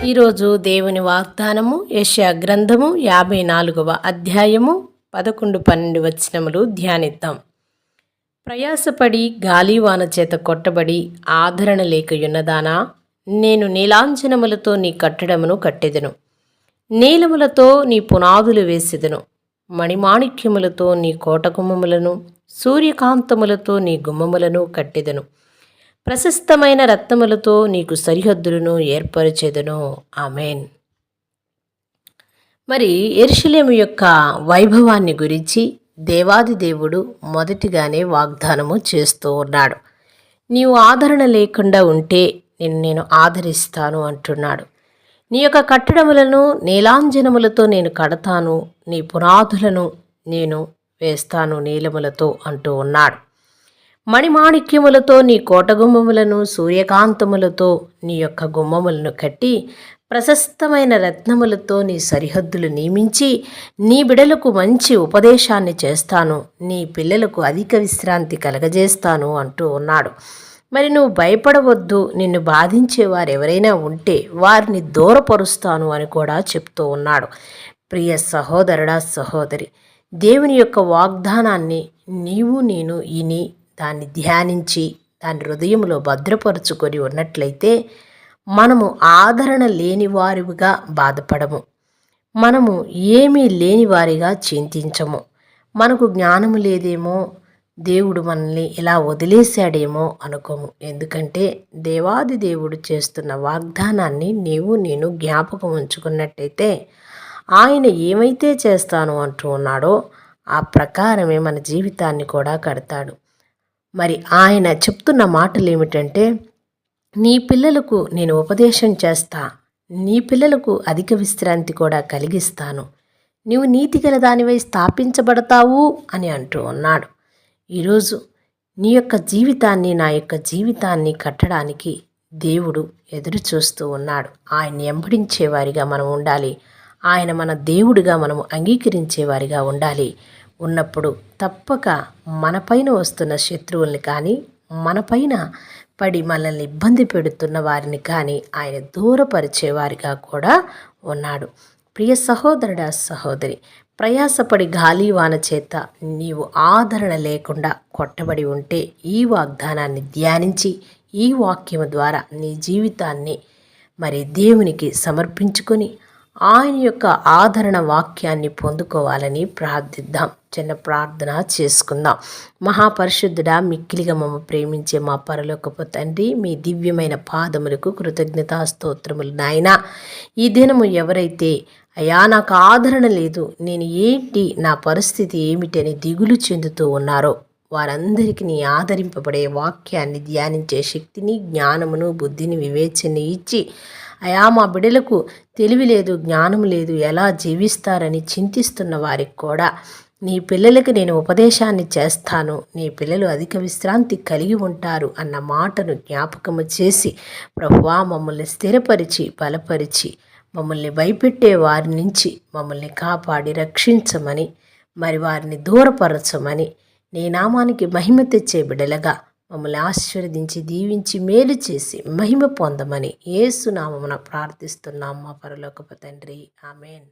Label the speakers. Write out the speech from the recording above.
Speaker 1: ఈరోజు దేవుని వాగ్దానము యెషయా గ్రంథము 54వ అధ్యాయము 11-12 వచనములు ధ్యానిద్దాం. ప్రయాసపడి గాలివాన చేత కొట్టబడి ఆదరణ లేకయున్నదానా, నేను నీలాంజనములతో నీ కట్టడమును కట్టెదను, నీలములతో నీ పునాదులు వేసెదను, మణిమాణిక్యములతో నీ కోటగుమ్మములను, సూర్యకాంతములతో నీ గుమ్మములను కట్టెదను, ప్రశస్తమైన రత్నములతో నీకు సరిహద్దులను ఏర్పరచెదను. ఆమేన్. మరి యెరూషలేము యొక్క వైభవాన్ని గురించి దేవాది దేవుడు మొదటిగానే వాగ్దానము చేస్తూ ఉన్నాడు. నీవు ఆదరణ లేకుండా ఉంటే నేను ఆదరిస్తాను అంటున్నాడు. నీ యొక్క కట్టడములను నీలాంజనములతో నేను కడతాను, నీ పునాదులను నేను వేస్తాను నీలములతో అంటూ ఉన్నాడు. మణిమాణిక్యములతో నీ కోటగుమ్మములను, సూర్యకాంతములతో నీ యొక్క గుమ్మములను కట్టి, ప్రశస్తమైన రత్నములతో నీ సరిహద్దులు నియమించి, నీ బిడలకు మంచి ఉపదేశాన్ని చేస్తాను, నీ పిల్లలకు అధిక విశ్రాంతి కలగజేస్తాను అంటూ ఉన్నాడు. మరి నువ్వు భయపడవద్దు, నిన్ను బాధించేవారు ఎవరైనా ఉంటే వారిని దూరపరుస్తాను అని కూడా చెప్తూ ఉన్నాడు. ప్రియ సహోదరుడా, సహోదరి, దేవుని యొక్క వాగ్దానాన్ని నీవు నేను విని దాన్ని ధ్యానించి దాని హృదయంలో భద్రపరుచుకొని ఉన్నట్లయితే మనము ఆదరణ లేని వారిగా బాధపడము, మనము ఏమీ లేని వారిగా చింతించము, మనకు జ్ఞానము లేదేమో, దేవుడు మనల్ని ఇలా వదిలేశాడేమో అనుకోము. ఎందుకంటే దేవాది దేవుడు చేస్తున్న వాగ్దానాన్ని నేను జ్ఞాపకం ఉంచుకున్నట్టయితే ఆయన ఏమైతే చేస్తాను అంటూ ఉన్నాడో ఆ ప్రకారమే మన జీవితాన్ని కూడా కడతాడు. మరి ఆయన చెప్తున్న మాటలు ఏమిటంటే, నీ పిల్లలకు నేను ఉపదేశం చేస్తా, నీ పిల్లలకు అధిక విశ్రాంతి కూడా కలిగిస్తాను, నీవు నీతి గల దానివై స్థాపించబడతావు అని అంటూ ఉన్నాడు. ఈరోజు నీ యొక్క జీవితాన్ని, నా యొక్క జీవితాన్ని కట్టడానికి దేవుడు ఎదురు చూస్తూ ఉన్నాడు. ఆయన్ని వెంబడించేవారిగా మనం ఉండాలి. ఆయన మన దేవుడిగా మనము అంగీకరించేవారిగా ఉండాలి. ఉన్నప్పుడు తప్పక మనపైన వస్తున్న శత్రువుల్ని కానీ, మనపైన పడి మనల్ని ఇబ్బంది పెడుతున్న వారిని కానీ ఆయన దూరపరిచేవారిగా కూడా ఉన్నాడు. ప్రియ సహోదరుడా, సహోదరి, ప్రయాసపడి గాలివాన చేత నీవు ఆదరణ లేకుండా కొట్టబడి ఉంటే ఈ వాగ్దానాన్ని ధ్యానించి ఈ వాక్యము ద్వారా నీ జీవితాన్ని మరి దేవునికి సమర్పించుకొని ఆయన యొక్క ఆదరణ వాక్యాన్ని పొందుకోవాలని ప్రార్థిద్దాం. చిన్న ప్రార్థన చేసుకుందాం. మహాపరిశుద్ధుడా, మిక్కిలిగా మమ్మ ప్రేమించే మా పరలోకపు తండ్రి, మీ దివ్యమైన పాదములకు కృతజ్ఞతా స్తోత్రములు నాయనా. ఈ దినము ఎవరైతే అయ్యా నాకు ఆదరణ లేదు, నేను ఏంటి, నా పరిస్థితి ఏమిటని దిగులు చెందుతూ ఉన్నారో వారందరికీ నీ ఆదరింపబడే వాక్యాన్ని ధ్యానించే శక్తిని, జ్ఞానమును, బుద్ధిని, వివేచనని ఇచ్చి అయా మా బిడ్డలకు తెలివి లేదు, జ్ఞానం లేదు, ఎలా జీవిస్తారని చింతిస్తున్న వారికి కూడా నీ పిల్లలకు నేను ఉపదేశాన్ని చేస్తాను, నీ పిల్లలు అధిక విశ్రాంతి కలిగి ఉంటారు అన్న మాటను జ్ఞాపకము చేసి ప్రభువా మమ్మల్ని స్థిరపరిచి బలపరిచి మమ్మల్ని భయపెట్టే వారి నుంచి మమ్మల్ని కాపాడి రక్షించమని, మరి వారిని దూరపరచమని, నీ నామానికి మహిమ తెచ్చే బిడ్డలుగా మమ్మల్ని ఆశీర్వదించి దీవించి మేలు చేసి మహిమ పొందమని యేసు నామమున ప్రార్థిస్తున్నాం మా పరలోకపు తండ్రి. ఆమేన్.